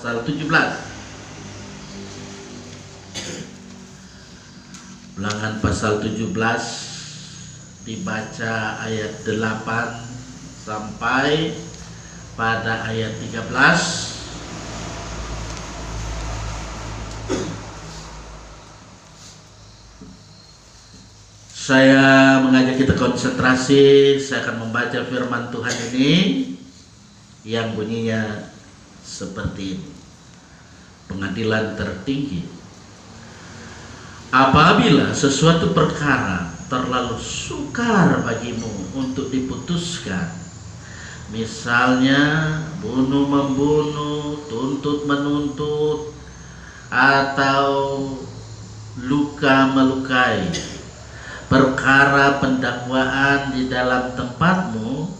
Pasal 17. Ulangan pasal 17 dibaca ayat 8 sampai pada ayat 13. Saya mengajak kita konsentrasi. Saya akan membaca firman Tuhan ini yang bunyinya seperti ini. Pengadilan tertinggi. Apabila sesuatu perkara terlalu sukar bagimu untuk diputuskan, misalnya bunuh-membunuh, tuntut-menuntut, atau luka-melukai, perkara pendakwaan di dalam tempatmu,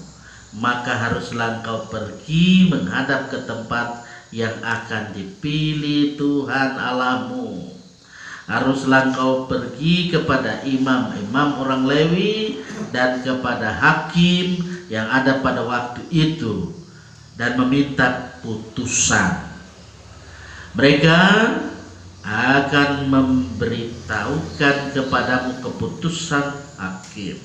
maka haruslah engkau pergi menghadap ke tempat yang akan dipilih Tuhan Allahmu. Haruslah engkau pergi kepada imam-imam orang Lewi dan kepada hakim yang ada pada waktu itu dan meminta putusan. Mereka akan memberitahukan kepadamu keputusan hakim,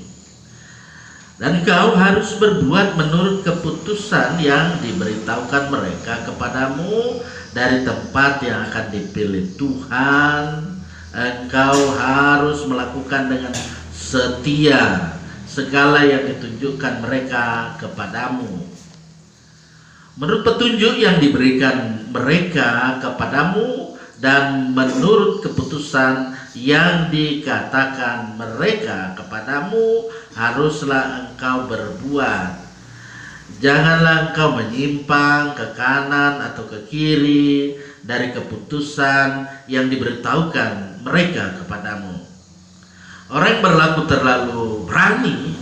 dan kau harus berbuat menurut keputusan yang diberitahukan mereka kepadamu dari tempat yang akan dipilih Tuhan. Engkau harus melakukan dengan setia segala yang ditunjukkan mereka kepadamu, menurut petunjuk yang diberikan mereka kepadamu dan menurut keputusan yang dikatakan mereka kepadamu, haruslah engkau berbuat. Janganlah engkau menyimpang ke kanan atau ke kiri dari keputusan yang diberitahukan mereka kepadamu. Orang yang berlaku terlalu berani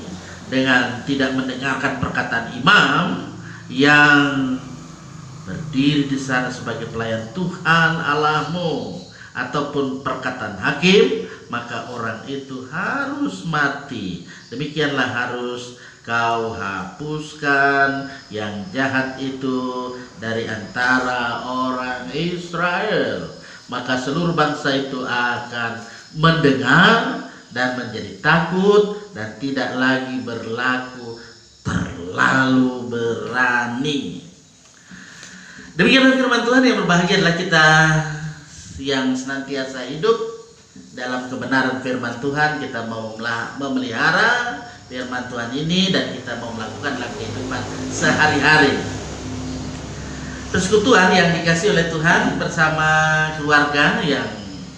dengan tidak mendengarkan perkataan imam yang berdiri di sana sebagai pelayan Tuhan Allahmu ataupun perkataan hakim, maka orang itu harus mati. Demikianlah harus kau hapuskan yang jahat itu dari antara orang Israel. Maka seluruh bangsa itu akan mendengar dan menjadi takut dan tidak lagi berlaku terlalu berani. Demikianlah firman Tuhan. Yang berbahagia adalah kita yang senantiasa hidup dalam kebenaran firman Tuhan. Kita mau memelihara firman Tuhan ini dan kita mau melakukan dalam kehidupan sehari-hari. Persekutuan yang dikasih oleh Tuhan bersama keluarga yang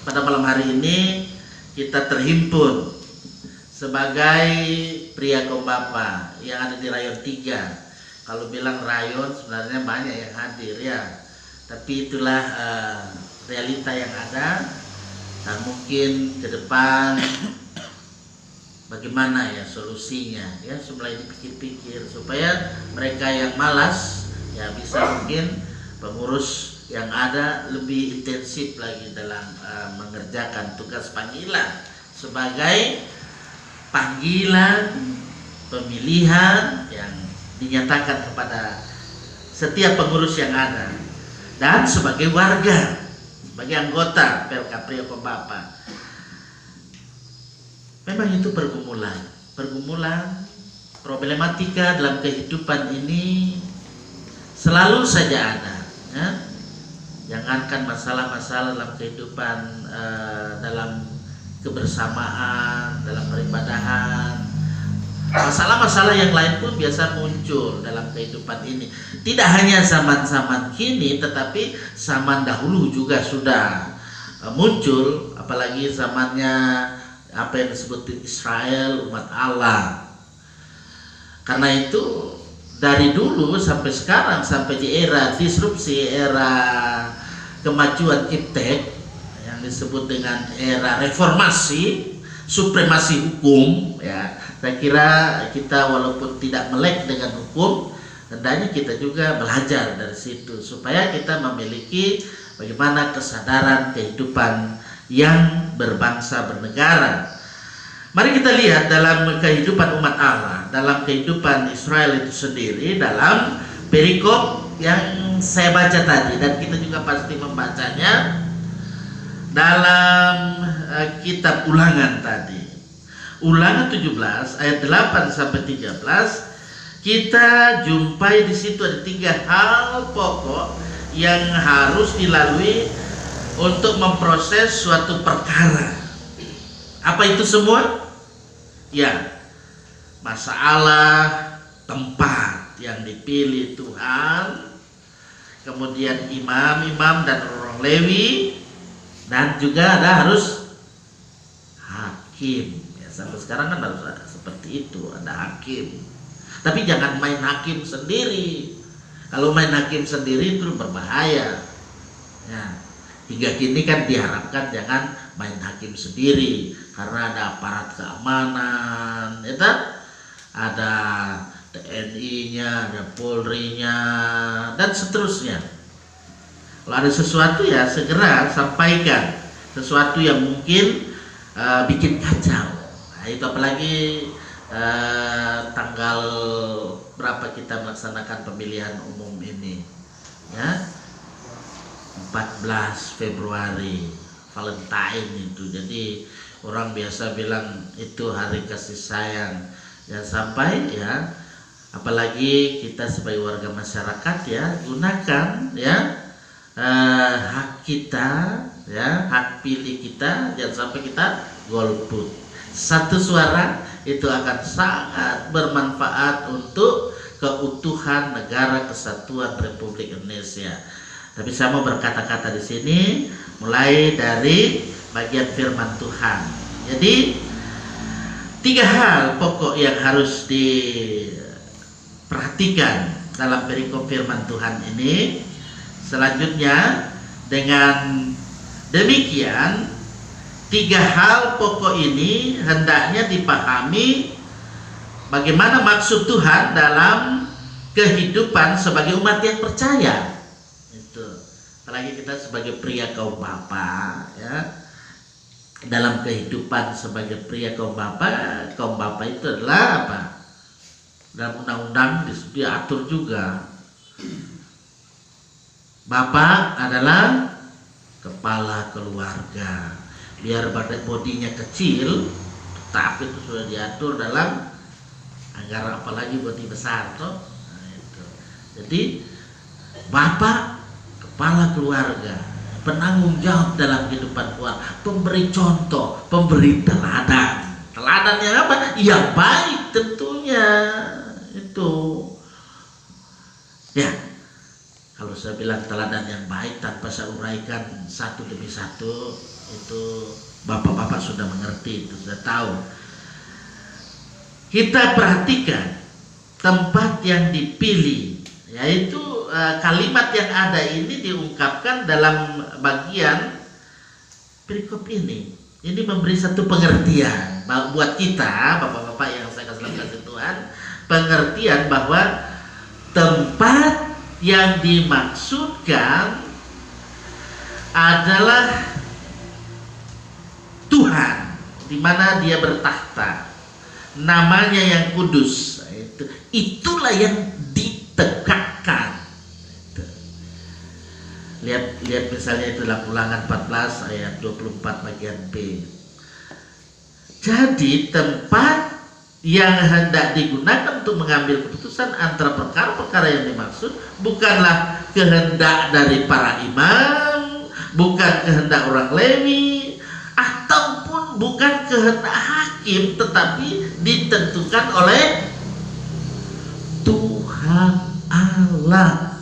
pada malam hari ini kita terhimpun sebagai pria Kombapa yang ada di Rayon 3. Kalau bilang rayon sebenarnya banyak yang hadir ya, tapi itulah realita yang ada. Nah, mungkin ke depan bagaimana ya solusinya ya, mulai dipikir-pikir supaya mereka yang malas ya bisa mungkin pengurus yang ada lebih intensif lagi dalam mengerjakan tugas panggilan sebagai panggilan pemilihan yang dinyatakan kepada setiap pengurus yang ada, dan sebagai warga, sebagai anggota PLK Pria Kombapa. Memang itu pergumulan, problematika dalam kehidupan ini selalu saja ada. Ya? Jangankan masalah-masalah dalam kehidupan, dalam kebersamaan, dalam peribadahan, masalah-masalah yang lain pun biasa muncul dalam kehidupan ini. Tidak hanya zaman-zaman kini, tetapi zaman dahulu juga sudah muncul, apalagi zamannya apa yang disebut Israel, umat Allah. Karena itu dari dulu sampai sekarang, sampai di era disrupsi, era kemajuan iptek yang disebut dengan era reformasi, supremasi hukum ya. Saya kira kita walaupun tidak melek dengan hukum, hendaknya kita juga belajar dari situ supaya kita memiliki bagaimana kesadaran kehidupan yang berbangsa bernegara. Mari kita lihat dalam kehidupan umat Allah, dalam kehidupan Israel itu sendiri, dalam perikop yang saya baca tadi dan kita juga pasti membacanya dalam kitab Ulangan tadi. Ulangan 17 ayat 8 sampai 13 kita jumpai di situ ada 3 hal pokok yang harus dilalui untuk memproses suatu perkara. Apa itu semua? Ya, masalah tempat yang dipilih Tuhan, kemudian imam-imam dan orang Lewi, dan juga ada harus hakim. Ya, sampai sekarang kan harus ada seperti itu, ada hakim. Tapi jangan main hakim sendiri. Kalau main hakim sendiri itu berbahaya. Ya, hingga kini kan diharapkan jangan main hakim sendiri karena ada aparat keamanan, ya kan? Ada TNI-nya, ada Polri-nya, dan seterusnya. Kalau ada sesuatu ya segera sampaikan, sesuatu yang mungkin bikin kacau. Nah, itu apalagi tanggal berapa kita melaksanakan pemilihan umum ini, ya, 14 Februari, Valentine itu. Jadi orang biasa bilang itu hari kasih sayang. Jangan sampai ya, apalagi kita sebagai warga masyarakat ya, gunakan ya hak kita ya, hak pilih kita, jangan sampai kita golput. Satu suara itu akan sangat bermanfaat untuk keutuhan negara kesatuan Republik Indonesia. Tapi saya mau berkata-kata di sini mulai dari bagian firman Tuhan. Jadi 3 hal pokok yang harus diperhatikan dalam perikop firman Tuhan ini. Selanjutnya dengan demikian 3 hal pokok ini hendaknya dipahami bagaimana maksud Tuhan dalam kehidupan sebagai umat yang percaya. Itu. Apalagi kita sebagai pria kaum bapa ya. Dalam kehidupan sebagai pria kaum bapa itu adalah apa? Dalam undang-undang diatur juga. Bapak adalah kepala keluarga. Biar badan bodinya kecil, tapi itu sudah diatur dalam anggaran, apalagi bodi besar toh. Nah, itu. Jadi bapak kepala keluarga, penanggung jawab dalam kehidupan keluarga, pemberi contoh, pemberi teladan. Teladan yang apa? Yang baik tentunya. Itu. Ya. Kalau saya bilang teladan yang baik tanpa saya uraikan satu demi satu, itu bapak-bapak sudah mengerti, itu sudah tahu. Kita perhatikan tempat yang dipilih, yaitu kalimat yang ada ini diungkapkan dalam bagian perikop ini. Ini memberi satu pengertian buat kita, bapak-bapak yang saya kasih Tuhan, pengertian bahwa tempat yang dimaksudkan adalah Tuhan, di mana Dia bertahta, namanya yang kudus. Itulah yang ditegakkan. Lihat misalnya itu dalam Ulangan 14 ayat 24 bagian B. Jadi tempat yang hendak digunakan untuk mengambil keputusan antara perkara-perkara yang dimaksud bukanlah kehendak dari para imam, bukan kehendak orang Lewi, ataupun bukan kehendak hakim, tetapi ditentukan oleh Tuhan Allah.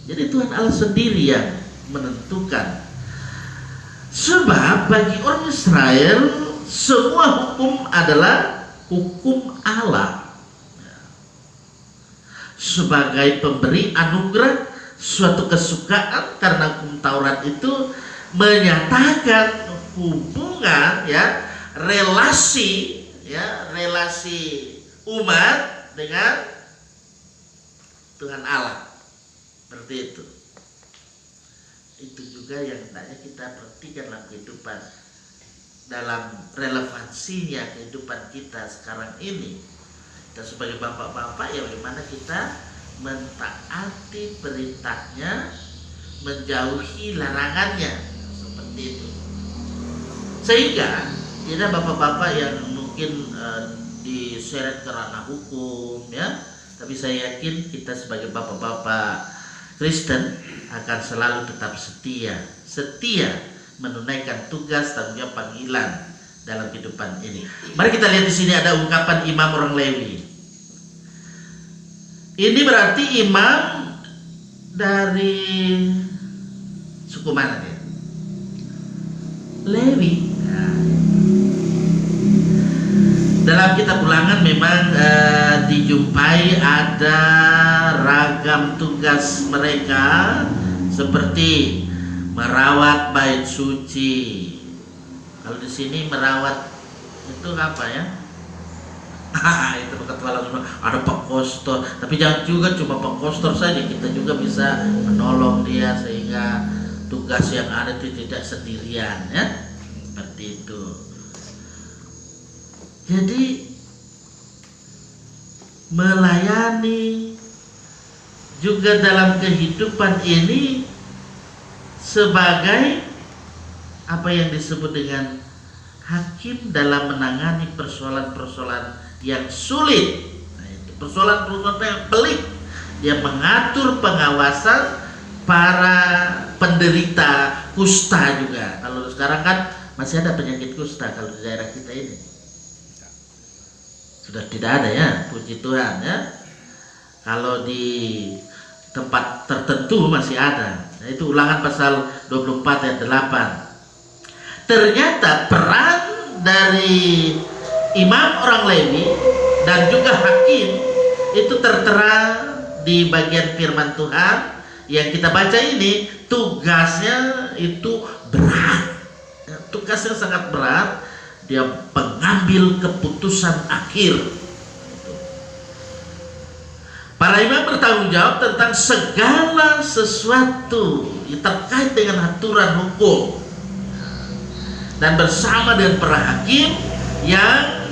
Jadi Tuhan Allah sendiri yang menentukan. Sebab bagi orang Israel semua hukum adalah hukum Allah. Sebagai pemberi anugerah suatu kesukaan, karena hukum Taurat itu menyatakan hubungan ya, relasi umat dengan Tuhan Allah. Seperti itu. Itu juga yang hendaknya kita perhatikan dalam kehidupan, dalam relevansinya kehidupan kita sekarang ini. Kita sebagai bapak-bapak ya, bagaimana kita mentaati perintahnya, menjauhi larangannya, seperti itu. Sehingga tidak bapak-bapak yang mungkin diseret ke ranah hukum, ya, tapi saya yakin kita sebagai bapak-bapak Kristen akan selalu tetap setia menunaikan tugas tanggung jawab panggilan dalam kehidupan ini. Mari kita lihat di sini ada ungkapan imam orang Lewi. Ini berarti imam dari suku mana dia? Lewi. Nah, dalam kitab Ulangan memang dijumpai ada ragam tugas mereka seperti merawat bait suci. Kalau di sini merawat itu apa ya? Itu ketua langsung ada pengkostor, tapi jangan juga cuma pengkostor saja, kita juga bisa menolong dia sehingga tugas yang ada itu tidak sendirian, ya, seperti itu. Jadi melayani juga dalam kehidupan ini sebagai apa yang disebut dengan hakim dalam menangani persoalan-persoalan yang sulit. Nah, itu persoalan-persoalan yang pelik. Dia mengatur pengawasan para penderita kusta juga. Kalau sekarang kan masih ada penyakit kusta kalau di daerah kita ini. Sudah tidak ada, ya, puji Tuhan, ya. Kalau di tempat tertentu masih ada. Nah, itu Ulangan pasal 24 ayat 8. Ternyata peran dari imam orang Lewi dan juga hakim itu tertera di bagian firman Tuhan yang kita baca ini. Tugasnya itu berat, tugasnya sangat berat. Dia pengambil keputusan akhir. Para imam bertanggung jawab tentang segala sesuatu yang terkait dengan aturan hukum, dan bersama dengan para hakim yang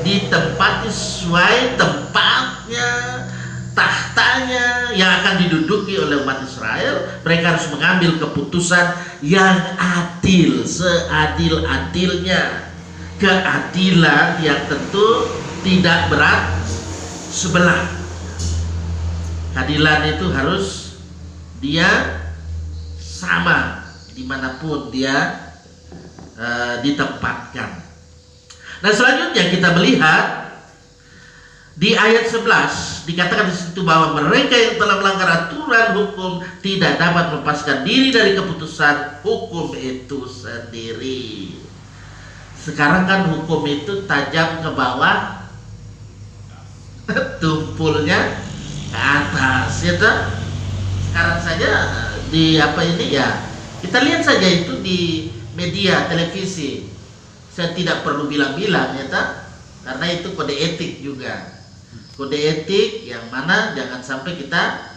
ditempati sesuai tempatnya, tahtanya yang akan diduduki oleh umat Israel. Mereka harus mengambil keputusan yang adil, seadil-adilnya, keadilan yang tentu tidak berat sebelah. Keadilan itu harus dia sama dimanapun dia ditempatkan. Nah, selanjutnya kita melihat di ayat 11 dikatakan di situ bahwa mereka yang telah melanggar aturan hukum tidak dapat melepaskan diri dari keputusan hukum itu sendiri. Sekarang kan hukum itu tajam ke bawah, tumpulnya ke atas, ya toh? Sekarang saja di apa ini, ya, kita lihat saja itu di media televisi. Saya tidak perlu bilang-bilang, ya toh? Karena itu kode etik juga. Kode etik yang mana jangan sampai kita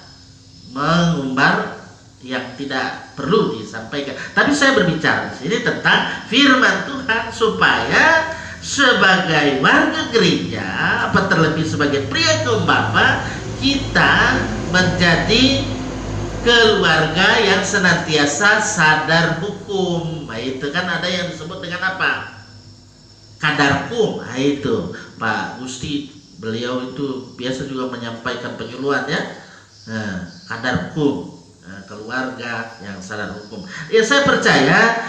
mengumbar yang tidak perlu disampaikan. Tapi saya berbicara di sini tentang firman Tuhan supaya sebagai warga gereja, apa terlebih sebagai pria kaum bapa, kita menjadi keluarga yang senantiasa sadar hukum. Nah, itu kan ada yang disebut dengan apa? Kadarkum. Nah, itu Pak Gusti, beliau itu biasa juga menyampaikan penyuluhan, ya. Nah, kadarkum, keluarga yang sadar hukum. Ya, saya percaya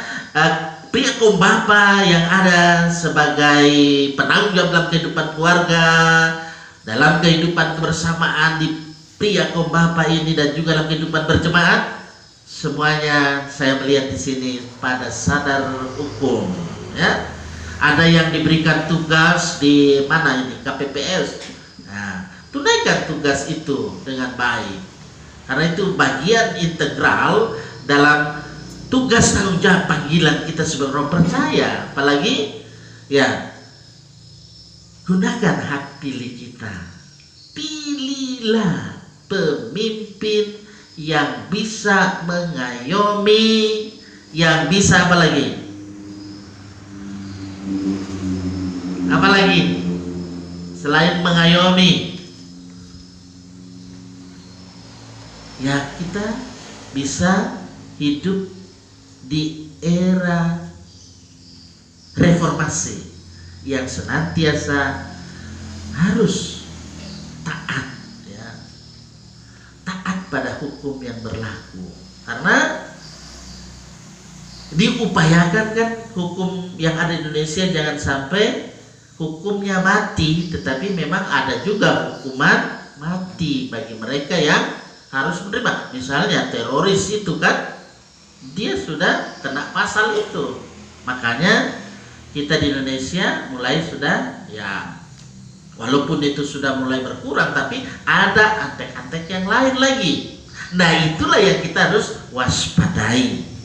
pria kaum bapa yang ada sebagai penanggung jawab dalam kehidupan keluarga, dalam kehidupan kebersamaan di pria kaum bapa ini, dan juga dalam kehidupan berjemaat, semuanya saya melihat di sini pada sadar hukum, ya. Ada yang diberikan tugas di mana ini, KPPS. Nah, tunaikan tugas itu dengan baik, karena itu bagian integral dalam tugas tanggung jawab panggilan kita sebagai orang percaya. Apalagi, ya, gunakan hak pilih kita. Pilihlah pemimpin yang bisa mengayomi, yang bisa apa lagi? Apalagi selain mengayomi, ya kita bisa hidup di era reformasi yang senantiasa harus taat, ya, taat pada hukum yang berlaku, karena diupayakan kan hukum yang ada di Indonesia jangan sampai hukumnya mati, tetapi memang ada juga hukuman mati bagi mereka yang harus menerima. Misalnya teroris itu kan dia sudah kena pasal itu, makanya kita di Indonesia mulai sudah, ya walaupun itu sudah mulai berkurang, tapi ada antek-antek yang lain lagi. Nah itulah yang kita harus waspadai.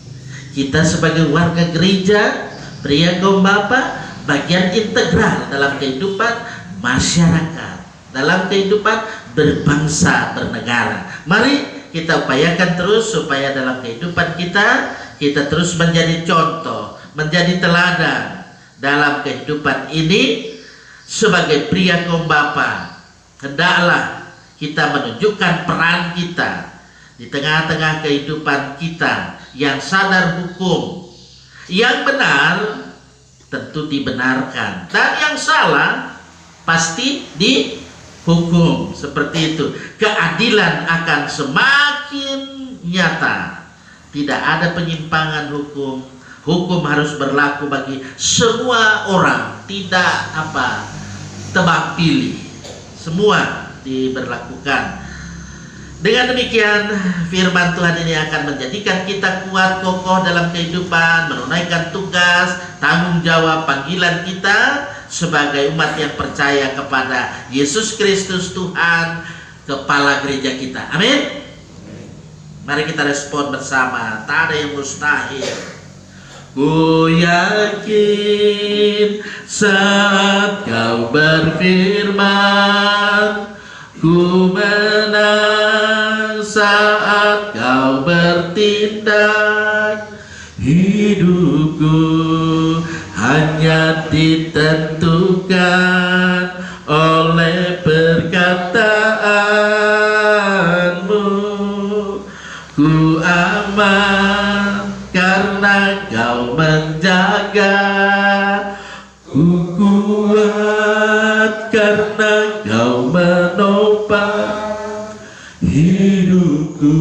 Kita sebagai warga gereja, pria kaum bapa, bagian integral dalam kehidupan masyarakat, dalam kehidupan berbangsa bernegara. Mari kita upayakan terus supaya dalam kehidupan kita terus menjadi contoh, menjadi teladan dalam kehidupan ini. Sebagai pria kaum bapa, hendaklah kita menunjukkan peran kita di tengah-tengah kehidupan kita, yang sadar hukum. Yang benar tentu dibenarkan, dan yang salah pasti dihukum. Seperti itu, keadilan akan semakin nyata. Tidak ada penyimpangan hukum. Hukum harus berlaku bagi semua orang, tidak tebang pilih, semua diberlakukan. Dengan demikian, firman Tuhan ini akan menjadikan kita kuat kokoh dalam kehidupan, menunaikan tugas, tanggung jawab, panggilan kita sebagai umat yang percaya kepada Yesus Kristus Tuhan, Kepala gereja kita. Amin. Mari kita respon bersama, tak ada yang mustahil. Ku yakin saat kau berfirman, ku menang saat kau bertindak. Hidupku hanya ditentukan oleh perkataanmu. Ku aman karena kau menjaga, ku kuat karena kau menopang hidupku.